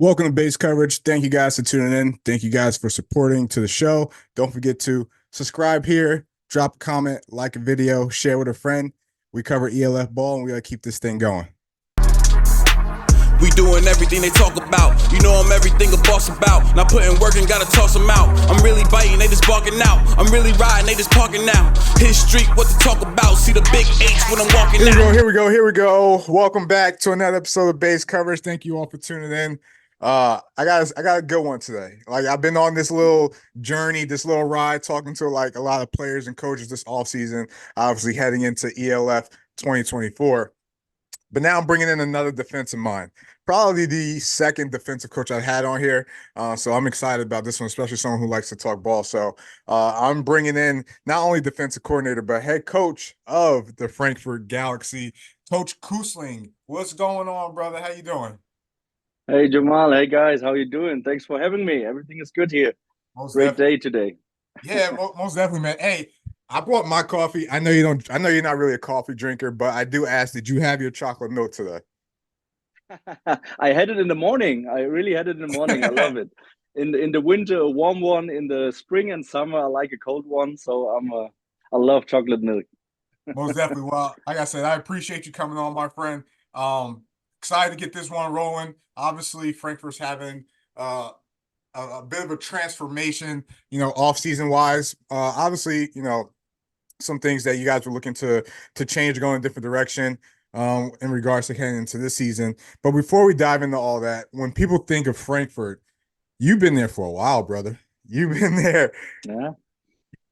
Welcome to Base Coverage. Thank you guys for tuning in. Thank you guys for supporting to the show. Don't forget to subscribe here, drop a comment, like a video, share with a friend. We cover ELF ball and we gotta keep this thing going. We doing everything they talk about. You know I'm everything a boss about. Not putting work and gotta toss them out. I'm really biting, they just barking out. I'm really riding, they just parking now. Hit street, what to talk about. See the big H when I'm walking out. Here we go. Welcome back to another episode of Base Coverage. Thank you all for tuning in. I got a good one today. Like I've been on this little journey, this little ride, talking to like a lot of players and coaches this offseason, obviously heading into ELF 2024. But now I'm bringing in another defensive mind, probably the second defensive coach I've had on here. So I'm excited about this one, especially someone who likes to talk ball. So I'm bringing in not only defensive coordinator, but head coach of the Frankfurt Galaxy, Coach Kusling. What's going on, brother? How you doing? Hey Jamal, hey guys, how you doing? Thanks for having me. Everything is good here. Most Great definitely. day today. Yeah, most definitely, man. Hey, I brought my coffee. I know you don't. I know you're not really a coffee drinker, but I do ask, did you have your chocolate milk today? I had it in the morning. I really had it in the morning. I love it. In the winter, a warm one. In the spring and summer, I like a cold one. So I love chocolate milk. Most definitely. Well, like I said, I appreciate you coming on, my friend. Excited to get this one rolling. Obviously, Frankfurt's having a bit of a transformation, off season wise. Obviously, some things that you guys were looking to change, go in a different direction in regards to heading into this season. But before we dive into all that, when people think of Frankfurt, you've been there for a while, brother. You've been there. Yeah.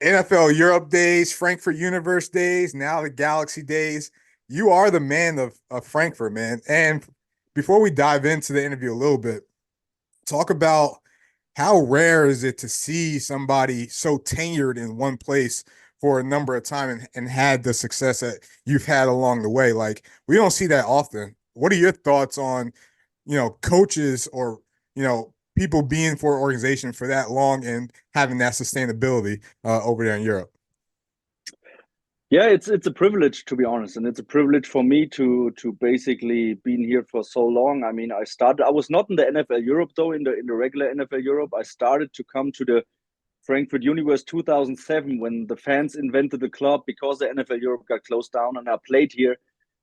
NFL Europe days, Frankfurt Universe days, now the Galaxy days. You are the man of Frankfurt, man. And before we dive into the interview a little bit, talk about how rare is it to see somebody so tenured in one place for a number of time and had the success that you've had along the way. Like we don't see that often. What are your thoughts on, coaches or, people being for an organization for that long and having that sustainability over there in Europe? Yeah, it's a privilege to be honest, and it's a privilege for me to basically been here for so long. I mean, I was not in the NFL Europe though, in the regular NFL Europe. I started to come to the Frankfurt Universe 2007 when the fans invented the club because the NFL Europe got closed down, and I played here.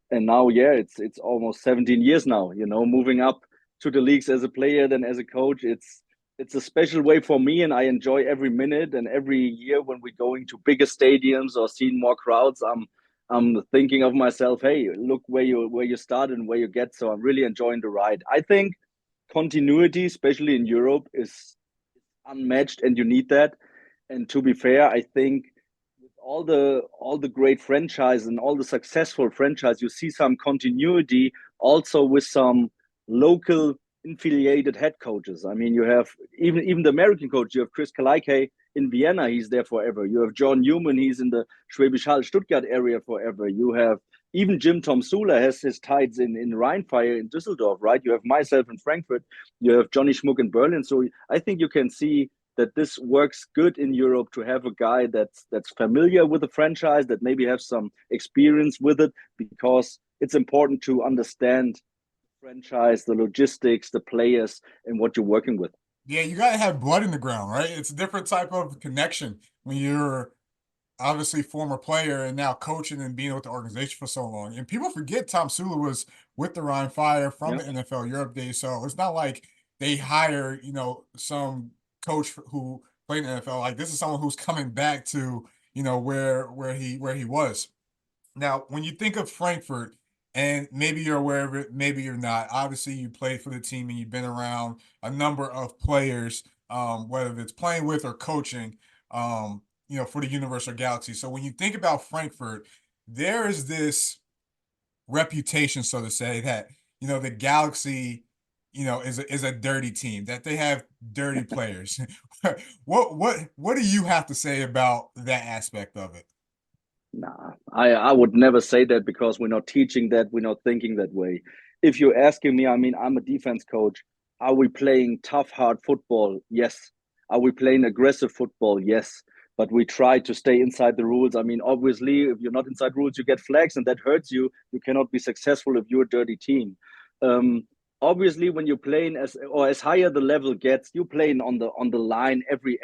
And now, yeah, it's almost 17 years now. Moving up to the leagues as a player, then as a coach, it's a special way for me, and I enjoy every minute and every year when we're going to bigger stadiums or seeing more crowds. I'm thinking of myself, hey, look where you started and where you get. So I'm really enjoying the ride. I think continuity, especially in Europe, is unmatched, and you need that. And to be fair, I think with all the great franchise and all the successful franchise, you see some continuity also with some local affiliated head coaches. I mean, you have even the American coach. You have Chris Kalaike in Vienna; he's there forever. You have John Newman; he's in the Schwäbisch Hall, Stuttgart area forever. You have even Jim Tom Sula has his ties in Rheinfire in Düsseldorf, right? You have myself in Frankfurt. You have Johnny Schmuck in Berlin. So I think you can see that this works good in Europe to have a guy that's familiar with the franchise, that maybe have some experience with it, because it's important to understand the franchise, the logistics, the players, and what you're working with. Yeah, you gotta have blood in the ground, right? It's a different type of connection when you're obviously former player and now coaching and being with the organization for so long. And people forget Tom Sula was with the Rhine Fire from Yeah. the NFL Europe days. So it's not like they hire, some coach who played in the NFL. Like this is someone who's coming back to, where he was. Now, when you think of Frankfurt, and maybe you're aware of it, maybe you're not. Obviously, you played for the team and you've been around a number of players, whether it's playing with or coaching, for the Universal Galaxy. So when you think about Frankfurt, there is this reputation, so to say, that the Galaxy, is a dirty team, that they have dirty players. What do you have to say about that aspect of it? Nah, I would never say that, because we're not teaching that, we're not thinking that way. If you're asking me, I mean, I'm a defense coach. Are we playing tough, hard football? Yes. Are we playing aggressive football? Yes. But we try to stay inside the rules. I mean, obviously, if you're not inside rules, you get flags, and that hurts you. You cannot be successful if you're a dirty team. Um, obviously when you're playing as higher the level gets, you're playing on the line every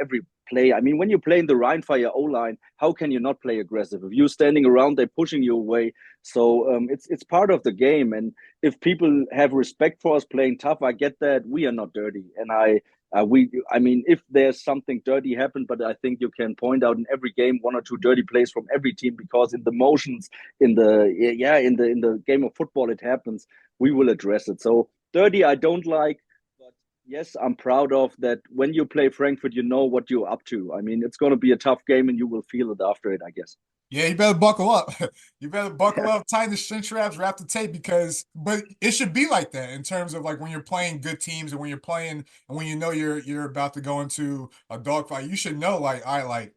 play. I mean, when you're playing the Rheinfire O line, how can you not play aggressive? If you're standing around, they're pushing you away. So it's part of the game. And if people have respect for us playing tough, I get that. We are not dirty, and I mean, if there's something dirty happened, but I think you can point out in every game one or two dirty plays from every team, because in the motions, in the game of football, it happens. We will address it. So dirty, I don't like, but yes, I'm proud of that. When you play Frankfurt, you know what you're up to. I mean, it's going to be a tough game, and you will feel it after it, I guess. Yeah, you better buckle up. You better buckle up, tighten the shin straps, wrap the tape, but it should be like that in terms of like when you're playing good teams and when you're playing and when you know you're about to go into a dogfight, you should know like, all right, like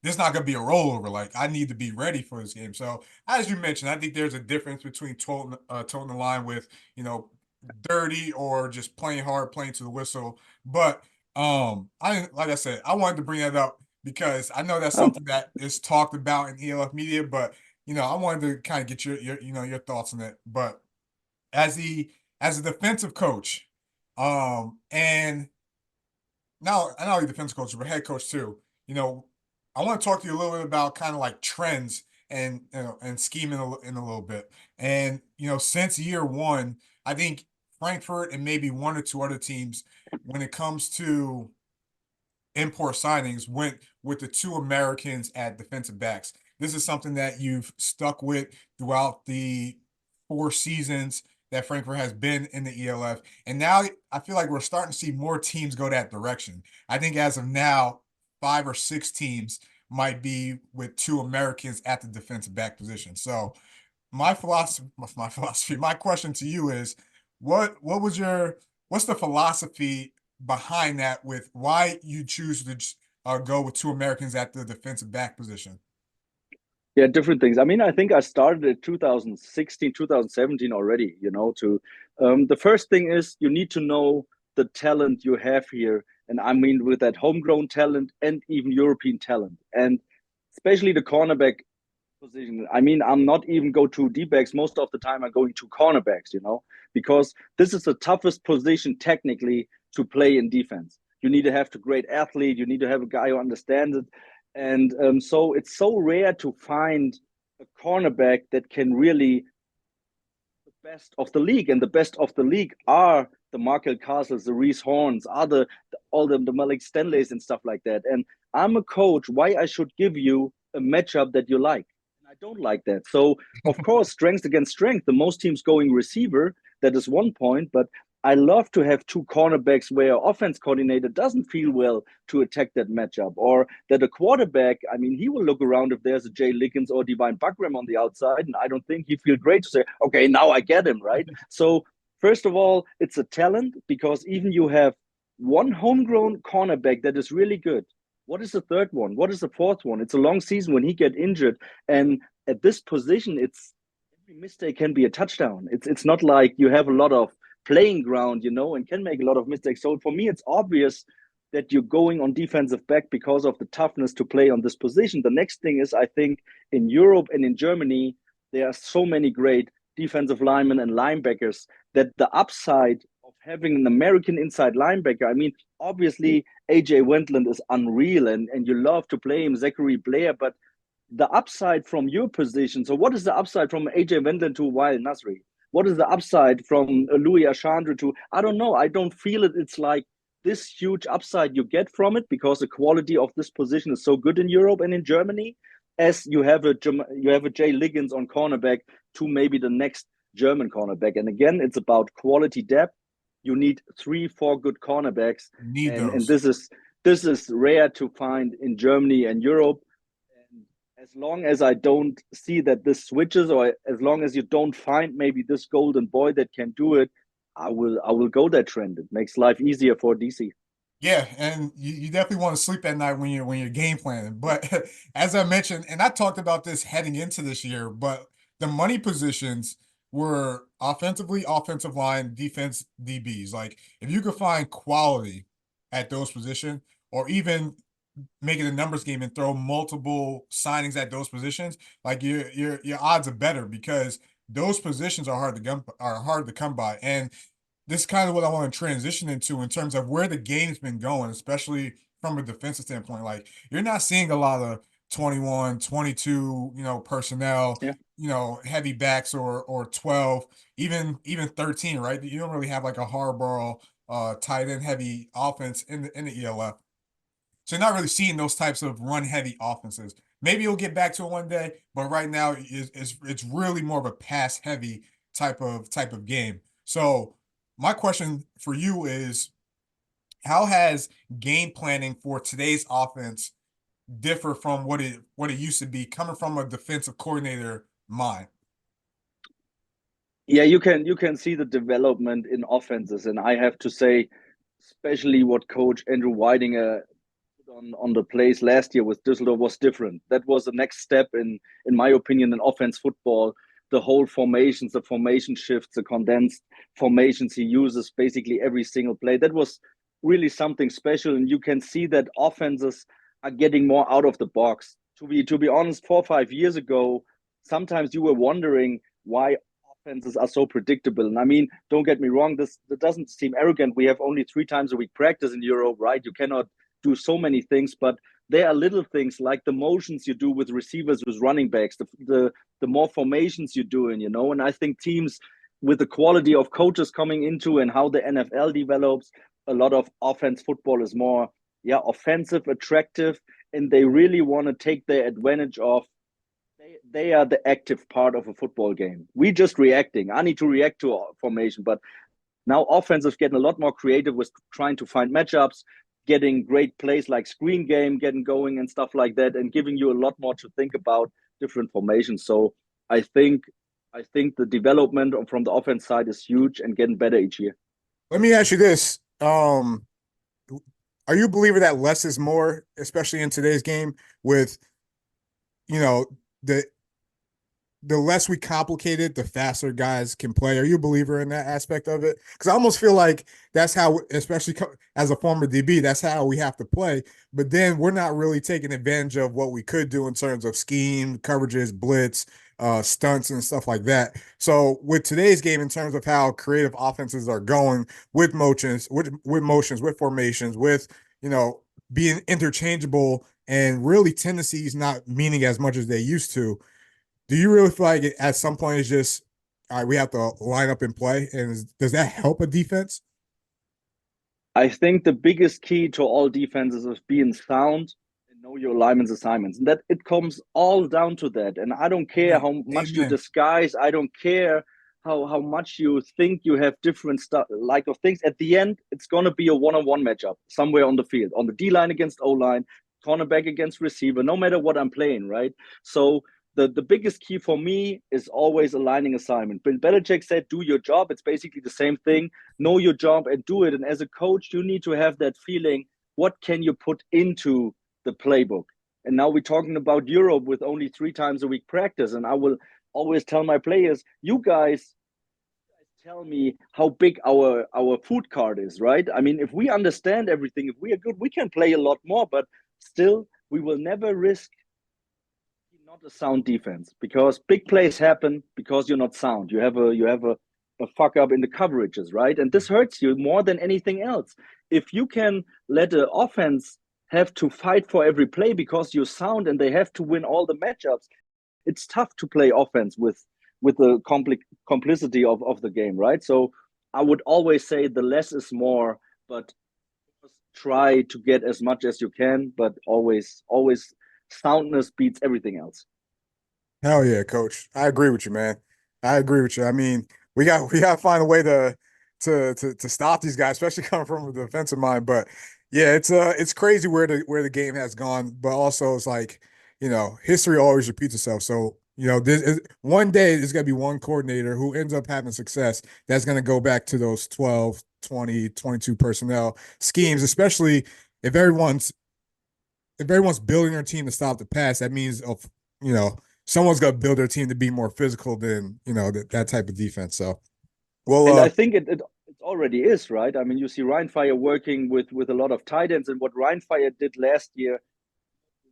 there's not gonna be a rollover. Like I need to be ready for this game. So as you mentioned, I think there's a difference between toting the line with, dirty or just playing hard, playing to the whistle. But I like I said, I wanted to bring that up because I know that's Oh, something that is talked about in ELF media, but I wanted to kind of get your thoughts on it. But as the as a defensive coach, and now I know you're defensive coach, but head coach too. You know, I want to talk to you a little bit about kind of like trends and and scheming in a little bit. And since year one, I think Frankfurt and maybe one or two other teams, when it comes to import signings, went with the two Americans at defensive backs. This is something that you've stuck with throughout the 4 seasons that Frankfurt has been in the ELF. And now I feel like we're starting to see more teams go that direction. I think as of now, 5 or 6 teams might be with two Americans at the defensive back position. So my question to you is, what was what's the philosophy behind that with why you choose to go with two Americans at the defensive back position? yeah, different things. I mean, I think I started in 2016, 2017 already, to the first thing is you need to know the talent you have here. And I mean, with that homegrown talent and even European talent, and especially the cornerback position. I mean, I'm not even go to D-backs. Most of the time I'm going to cornerbacks, because this is the toughest position technically to play in defense. You need to have the great athlete. You need to have a guy who understands it. And so it's so rare to find a cornerback that can really the best of the league. And the best of the league are the Markel Castles, the Reese Horns, are all the Malik Stanleys and stuff like that. And I'm a coach. Why I should give you a matchup that you like? I don't like that. So, of course, strength against strength. The most teams going receiver, that is one point. But I love to have two cornerbacks where offense coordinator doesn't feel well to attack that matchup, or that a quarterback, I mean, he will look around if there's a Jay Liggins or Divine Buckram on the outside, and I don't think he feel great to say, okay, now I get him, right? So, first of all, it's a talent, because even you have one homegrown cornerback that is really good. What is the third one? What is the fourth one? It's a long season when he get injured, and at this position, it's every mistake can be a touchdown. It's not like you have a lot of playing ground, and can make a lot of mistakes. So for me, it's obvious that you're going on defensive back because of the toughness to play on this position. The next thing is, I think in Europe and in Germany, there are so many great defensive linemen and linebackers that the upside of having an American inside linebacker, I mean, obviously AJ Wendland is unreal, and you love to play him, Zachary Blair, but the upside from your position. So what is the upside from AJ Wendland to Wael Nasri? What is the upside from Louis Achandre to, I don't know. I don't feel it. It's like this huge upside you get from it, because the quality of this position is so good in Europe and in Germany, as you have a Jay Liggins on cornerback to maybe the next German cornerback. And again, it's about quality depth. You need 3, 4 good cornerbacks. Need And those. this is rare to find in Germany and Europe. As long as I don't see that this switches, or as long as you don't find maybe this golden boy that can do it, I will go that trend. It makes life easier for DC. Yeah, and you definitely want to sleep at night when you're game planning. But as I mentioned, and I talked about this heading into this year, but the money positions were offensively, offensive line, defense, DBs. Like if you could find quality at those positions, or even make it a numbers game and throw multiple signings at those positions, like your odds are better because those positions are hard to come by. And this is kind of what I want to transition into in terms of where the game's been going, especially from a defensive standpoint. Like you're not seeing a lot of 21, 22, personnel, Yeah. heavy backs or 12, even 13, right? You don't really have like a hardball tight end heavy offense in the ELF. So you're not really seeing those types of run heavy offenses. Maybe you'll get back to it one day, but right now it's really more of a pass heavy type of game. So my question for you is, how has game planning for today's offense differ from what it used to be coming from a defensive coordinator mind? Yeah, you can see the development in offenses, and I have to say, especially what Coach Andrew Weidinger put on the plays last year with Düsseldorf was different. That was the next step in my opinion, in offense football. The whole formations, the formation shifts, the condensed formations he uses basically every single play. That was really something special, and you can see that offenses are getting more out of the box. To be honest, 4 or 5 years ago, sometimes you were wondering why offenses are so predictable. And I mean, don't get me wrong, this that doesn't seem arrogant. We have only 3 times a week practice in Europe, right? You cannot do so many things, but there are little things like the motions you do with receivers, with running backs, the more formations you're doing, And I think teams with the quality of coaches coming into and how the NFL develops, a lot of offense football is more, yeah, offensive, attractive, and they really want to take their advantage of they are the active part of a football game. We just reacting. I need to react to formation, but now offensive getting a lot more creative with trying to find matchups, getting great plays like screen game, getting going and stuff like that, and giving you a lot more to think about different formations. So I think I think the development from the offense side is huge and getting better each year. Let me ask you this. Are you a believer that less is more, especially in today's game with, you know, the the less we complicate it, the faster guys can play. Are you a believer in that aspect of it? Because I almost feel like that's how, especially as a former DB, that's how we have to play. But then we're not really taking advantage of what we could do in terms of scheme, coverages, blitz, stunts, and stuff like that. So with today's game, in terms of how creative offenses are going with motions, with formations, with being interchangeable and really tendencies not meaning as much as they used to. Do you really feel like at some point it's just, all right, we have to line up and play? And does that help a defense? I think the biggest key to all defenses is being sound and know your lineman's assignments. And that it comes all down to that. And I don't care Amen. how much you Amen. disguise, I don't care how much you think you have different stuff like of things. At the end, it's gonna be a one-on-one matchup somewhere on the field, on the D line against O line, cornerback against receiver, no matter what I'm playing, right? So the biggest key for me is always aligning assignment. Bill Belichick said, do your job. It's basically the same thing. Know your job and do it. And as a coach, you need to have that feeling. What can you put into the playbook? And now we're talking about Europe with only 3 times a week practice. And I will always tell my players, you guys tell me how big our food card is, right? I mean, if we understand everything, if we are good, we can play a lot more, but still we will never risk not a sound defense because big plays happen because you're not sound. You have a fuck up in the coverages, right? And this hurts you more than anything else. If you can let the offense have to fight for every play because you're sound and they have to win all the matchups, it's tough to play offense with the complicity of the game, right? So I would always say the less is more, but try to get as much as you can, but always soundness beats everything else. Hell yeah, coach. I agree with you, man. I agree with you. I mean, we got to find a way to stop these guys, especially coming from a defensive mind. But yeah, it's crazy where the game has gone, but also it's like, history always repeats itself. So, one day there's gonna be one coordinator who ends up having success that's gonna go back to those 12, 20, 22 personnel schemes, especially if everyone's building their team to stop the pass. That means you know someone's got to build their team to be more physical than that type of defense. So, well, And I think it already is, right? I mean, you see Ryan Fire working with a lot of tight ends, and what Ryan Fire did last year,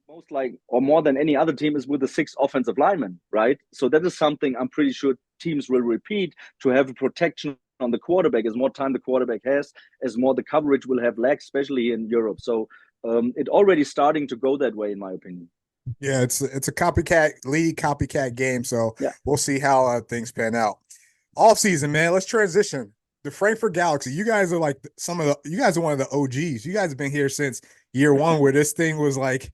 most like or more than any other team, is with the 6 offensive linemen, right? So that is something I'm pretty sure teams will repeat to have a protection on the quarterback, as more time the quarterback has, as more the coverage will have lags, especially in Europe. So it already starting to go that way, in my opinion. Yeah, it's a copycat league, copycat game. So Yeah. we'll see how things pan out. Off season, man. Let's transition. The Frankfurt Galaxy. You guys are like you guys are one of the OGs. You guys have been here since year one, where this thing was like,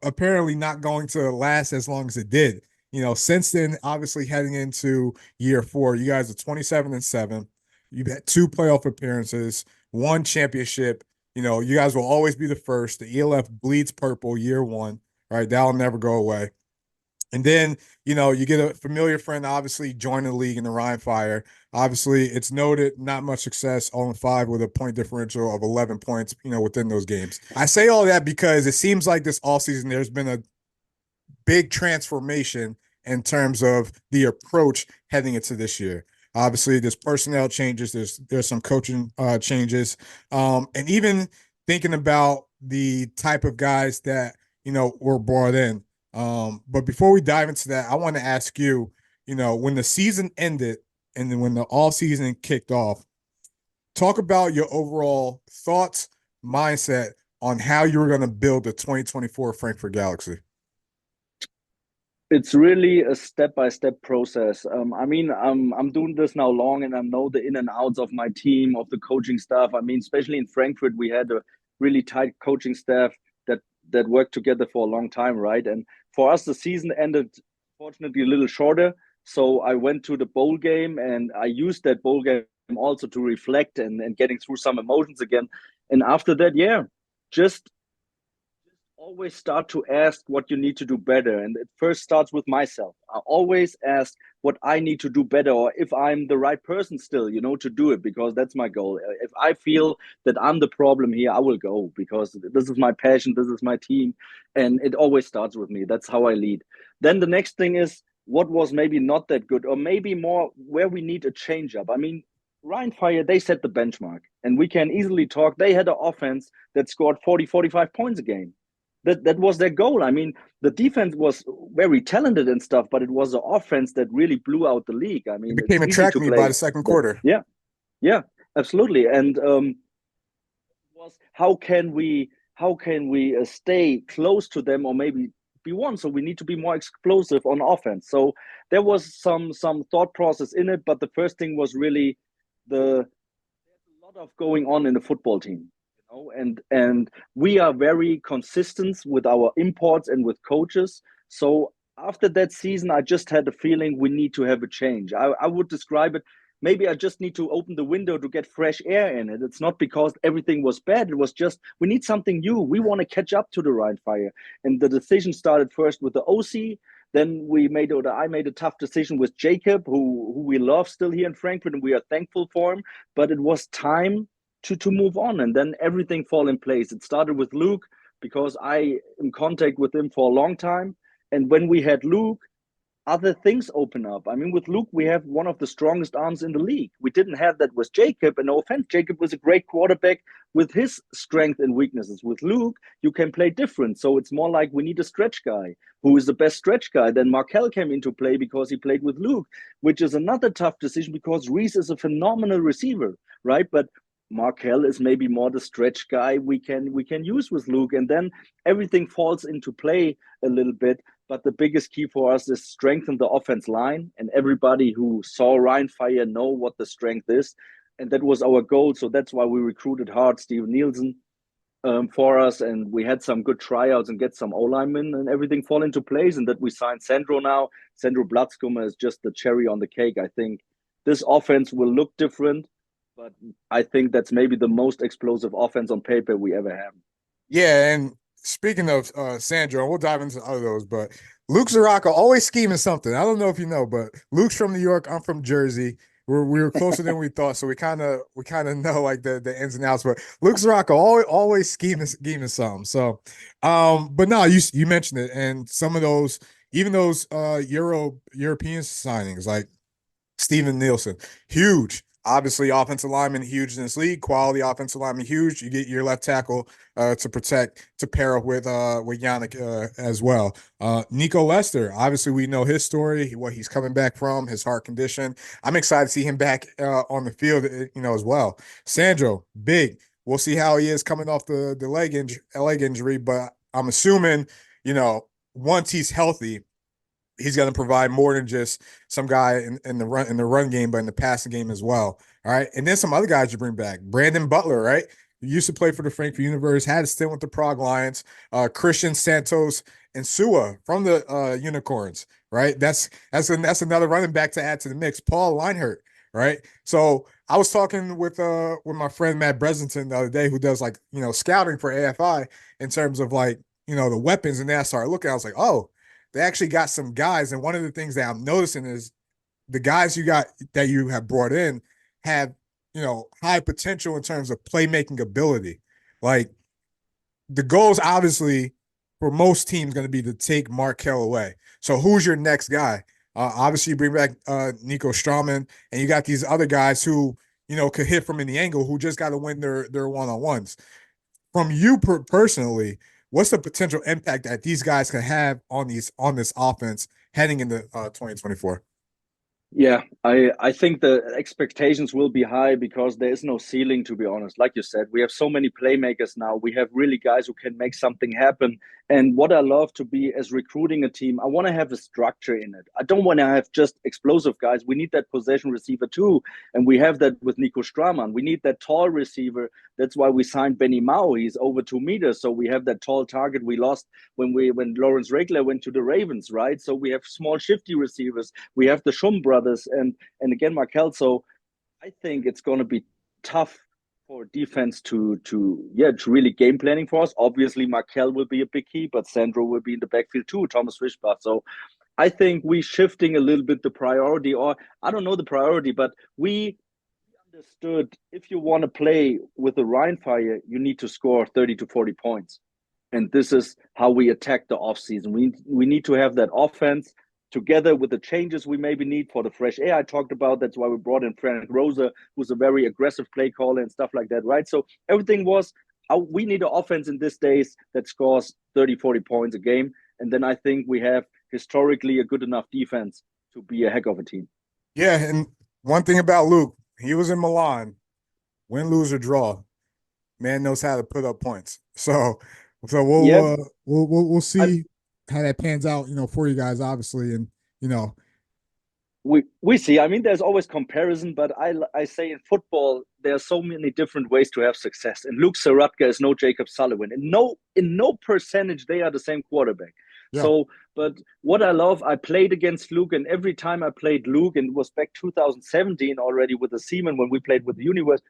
apparently not going to last as long as it did. Since then, obviously heading into year 4, you guys are 27-7. You've had 2 playoff appearances, 1 championship. You guys will always be the first. The ELF bleeds purple year 1. Right, that'll never go away. And then, you get a familiar friend, obviously, join the league in the Rhine Fire. Obviously, it's noted, not much success, 0-5 with a point differential of 11 points, within those games. I say all that because it seems like this offseason there's been a big transformation in terms of the approach heading into this year. Obviously, there's personnel changes, there's some coaching changes, and even thinking about the type of guys that were brought in. But before we dive into that, I want to ask you, when the season ended and then when the off season kicked off, talk about your overall thoughts, mindset on how you were going to build the 2024 Frankfurt Galaxy. It's really a step-by-step process. I mean, I'm doing this now long, and I know the in and outs of my team, of the coaching staff. I mean, especially in Frankfurt, we had a really tight coaching staff that worked together for a long time, right? And for us, the season ended, fortunately, a little shorter. So I went to the bowl game, and I used that bowl game also to reflect and getting through some emotions again. And after that, just always start to ask what you need to do better. And it first starts with myself. I always ask what I need to do better, or if I'm the right person still, to do it, because that's my goal. If I feel that I'm the problem here, I will go, because this is my passion, this is my team, and it always starts with me. That's how I lead. Then the next thing is what was maybe not that good, or maybe more where we need a change up. I mean, Rhine Fire, they set the benchmark, and we can easily talk. They had an offense that scored 40, 45 points a game. That was their goal. I mean, the defense was very talented and stuff, but it was the offense that really blew out the league. I mean, it became a track meet by the second quarter. Yeah, absolutely. And was how can we stay close to them, or maybe be one? So we need to be more explosive on offense. So there was some thought process in it, but the first thing was really there's a lot of going on in the football team. And we are very consistent with our imports and with coaches. So after that season, I just had the feeling we need to have a change. I would describe it, maybe I just need to open the window to get fresh air in it. It's not because everything was bad. It was just, we need something new. We want to catch up to the Rhine Fire. And the decision started first with the OC. Then I made a tough decision with Jacob, who we love still here in Frankfurt, and we are thankful for him. But it was time to move on, and then everything fall in place. It started with Luke, because I am in contact with him for a long time, and when we had Luke, other things open up. I mean, with Luke, we have one of the strongest arms in the league. We didn't have that with Jacob, and no offense, Jacob was a great quarterback with his strengths and weaknesses. With Luke, you can play different, so it's more like we need a stretch guy. Who is the best stretch guy? Then Markel came into play because he played with Luke, which is another tough decision, because Reese is a phenomenal receiver, right? But Markel is maybe more the stretch guy we can use with Luke, and then everything falls into play a little bit. But the biggest key for us is strengthen the offense line, and everybody who saw Rhine Fire know what the strength is, and that was our goal. So that's why we recruited hard Steven Nielsen for us, and we had some good tryouts and get some O-linemen, and everything fall into place, and that we signed Sandro now. Sandro Blatzkummer is just the cherry on the cake. I think this offense will look different, but I think that's maybe the most explosive offense on paper we ever have. Yeah, and speaking of Sandro, and we'll dive into other those, but Luke Zaraka always scheming something. I don't know if you know, but Luke's from New York. I'm from Jersey. We were closer than we thought, so we kind of know like the ins and outs. But Luke Zaraka always scheming something. So, but no, you mentioned it, and some of those, even those European signings like Steven Nielsen, huge. Obviously, offensive lineman huge in this league. Quality offensive lineman huge. You get your left tackle to protect to pair up with Yannick as well. Nico Lester. Obviously, we know his story, what he's coming back from, his heart condition. I'm excited to see him back on the field, as well. Sandro, big. We'll see how he is coming off the leg injury, but I'm assuming, once he's healthy, he's going to provide more than just some guy in the run game, but in the passing game as well. All right, and then some other guys you bring back. Brandon Butler, right? He used to play for the Frankfurt Universe, had a stint with the Prague Lions. Christian Santos and Sua from the Unicorns, right? That's another running back to add to the mix. Paul Leinhart, right? So I was talking with my friend Matt Bresenton the other day, who does scouting for AFI in terms of the weapons, and then I started looking. I was like, oh, they actually got some guys, and one of the things that I'm noticing is the guys you have brought in have high potential in terms of playmaking ability. Like the goal is obviously for most teams going to be to take Markel away. So who's your next guy? Obviously, you bring back Nico Strauman, and you got these other guys who could hit from any angle, who just got to win their one-on-ones. From you personally, what's the potential impact that these guys can have on this offense heading into 2024? Yeah, I think the expectations will be high because there is no ceiling, to be honest. Like you said, we have so many playmakers now. We have really guys who can make something happen. And what I love to be as recruiting a team, I want to have a structure in it. I don't want to have just explosive guys. We need that possession receiver too. And we have that with Nico Straman. We need that tall receiver. That's why we signed Benny Mao. He's over 2 meters. So we have that tall target we lost when Lawrence Regler went to the Ravens, right? So we have small shifty receivers. We have the Schum brothers and again Markel. So I think it's going to be tough for defense to really game planning for us. Obviously, Markel will be a big key, but Sandro will be in the backfield too, Thomas Fischbach. So I think we shifting a little bit the priority, or I don't know the priority, but we understood if you want to play with the Rhine Fire, you need to score 30 to 40 points. And this is how we attack the offseason. We need to have that offense together with the changes we maybe need for the fresh air I talked about. That's why we brought in Frank Rosa, who's a very aggressive play caller and stuff like that, right? So everything was, we need an offense in these days that scores 30, 40 points a game. And then I think we have historically a good enough defense to be a heck of a team. Yeah, and one thing about Luke, he was in Milan, win, lose, or draw. Man knows how to put up points. So we'll see how that pans out, for you guys, obviously, and we see. I mean, there's always comparison, but I say in football there are so many different ways to have success. And Luke Saratka is no Jacob Sullivan. In no percentage they are the same quarterback. Yeah. So, but what I love, I played against Luke, and every time I played Luke, and it was back 2017 already with the Seaman when we played with the Universe.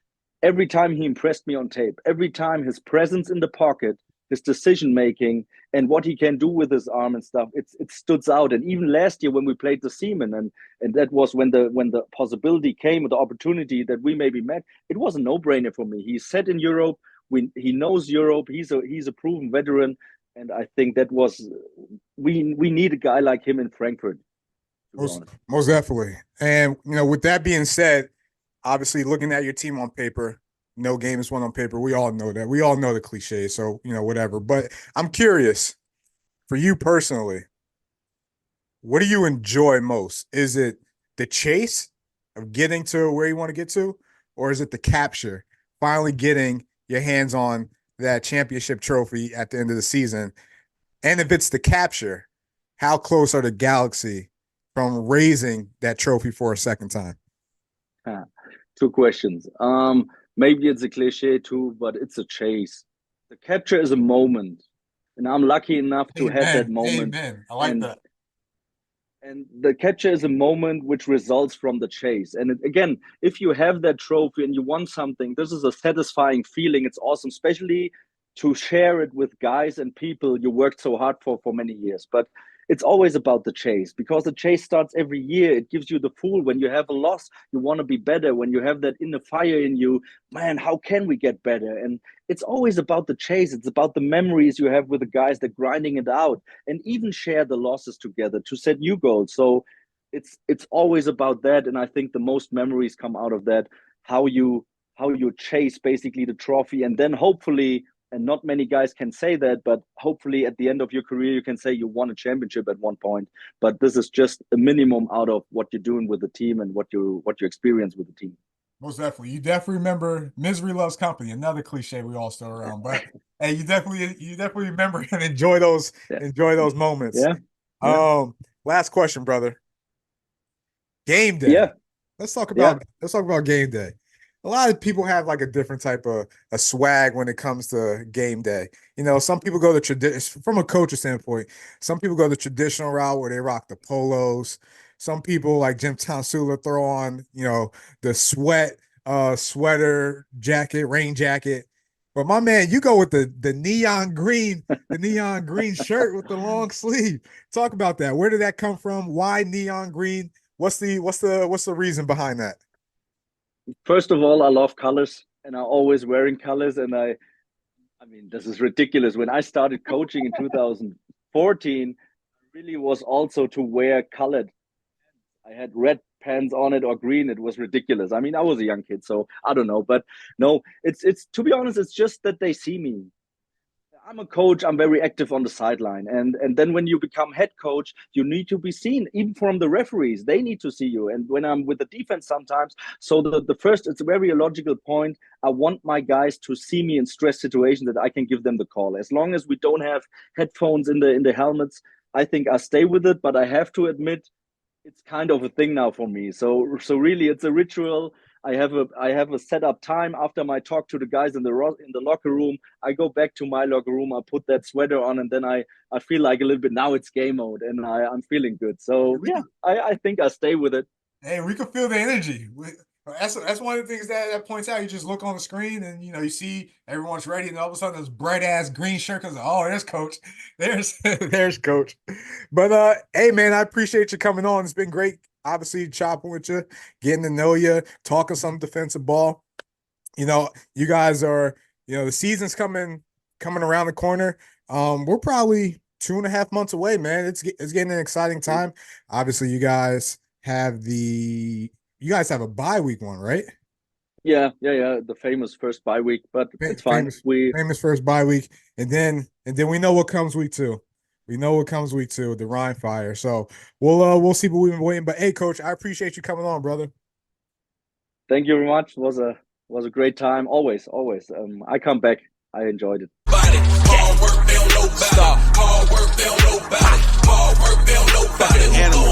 Every time he impressed me on tape. Every time his presence in the pocket, his decision making, and what he can do with his arm and stuff, it stood out. And even last year when we played the Seaman, and that was when the possibility came, the opportunity that we maybe met, it was a no-brainer for me. He's set in Europe. He knows Europe. He's a proven veteran, and I think that was we need a guy like him in Frankfurt. Most definitely. And with that being said, obviously looking at your team on paper, no game is won on paper. We all know that. We all know the cliche. So, whatever. But I'm curious, for you personally, what do you enjoy most? Is it the chase of getting to where you want to get to? Or is it the capture, finally getting your hands on that championship trophy at the end of the season? And if it's the capture, how close are the Galaxy from raising that trophy for a second time? Two questions. Maybe it's a cliche too, but it's a chase. The capture is a moment, and I'm lucky enough to have that moment. Amen. I like that. And the capture is a moment which results from the chase. And again, if you have that trophy and you won something, this is a satisfying feeling. It's awesome, especially to share it with guys and people you worked so hard for many years. But it's always about the chase, because the chase starts every year. It gives you the fuel. When you have a loss, you want to be better. When you have that inner fire in you, man, how can we get better? And it's always about the chase. It's about the memories you have with the guys that grinding it out, and even share the losses together to set new goals. So it's always about that. And I think the most memories come out of that. how you chase basically the trophy, and then hopefully, and not many guys can say that, but hopefully at the end of your career you can say you won a championship at one point. But this is just a minimum out of what you're doing with the team and what you experience with the team. Most definitely. You definitely remember misery loves company, another cliche we all still around. But hey, you definitely remember and enjoy those moments. Yeah. Last question, brother. Game day. Yeah. Let's talk about game day. A lot of people have like a different type of a swag when it comes to game day. You know, some people go the tradition from a coach's standpoint. Some people go the traditional route where they rock the polos. Some people like Jim Tonsula throw on, you know, the sweater jacket, rain jacket. But my man, you go with the neon green shirt with the long sleeve. Talk about that. Where did that come from? Why neon green? What's the reason behind that? First of all, I love colors, and I'm always wearing colors. And I mean, this is ridiculous. When I started coaching in 2014, really was also to wear colored. I had red pants on it or green. It was ridiculous. I mean, I was a young kid, so I don't know. But no, it's to be honest, it's just that they see me. I'm a coach. I'm very active on the sideline, and then when you become head coach, you need to be seen, even from the referees. They need to see you. And when I'm with the defense, sometimes, so the first, it's a very logical point. I want my guys to see me in stress situations that I can give them the call. As long as we don't have headphones in the helmets, I think I stay with it. But I have to admit, it's kind of a thing now for me. So really, it's a ritual. I have a set up time after my talk to the guys in the locker room. I go back to my locker room. I put that sweater on, and then I feel like a little bit, now it's game mode, and I'm feeling good. So yeah, I think I stay with it. Hey, we can feel the energy. That's one of the things that points out. You just look on the screen and you see everyone's ready, and all of a sudden this bright ass green shirt comes. Oh, there's coach. There's coach. But hey man, I appreciate you coming on. It's been great. Obviously, chopping with you, getting to know you, talking some defensive ball. You know, you guys are. The season's coming around the corner. We're probably 2.5 months away, man. It's getting an exciting time. Obviously, you guys have a bye week one, right? Yeah. The famous first bye week, but it's fine. Famous first bye week, and then we know what comes week two. We know what comes week two, the Rhine Fire. So we'll see what we've been waiting. But hey, coach, I appreciate you coming on, brother. Thank you very much. It was a great time. Always. I come back. I enjoyed it. Hard work, they don't know about it. Hard work, they don't know about it. Hard work, they don't know about it. Animal.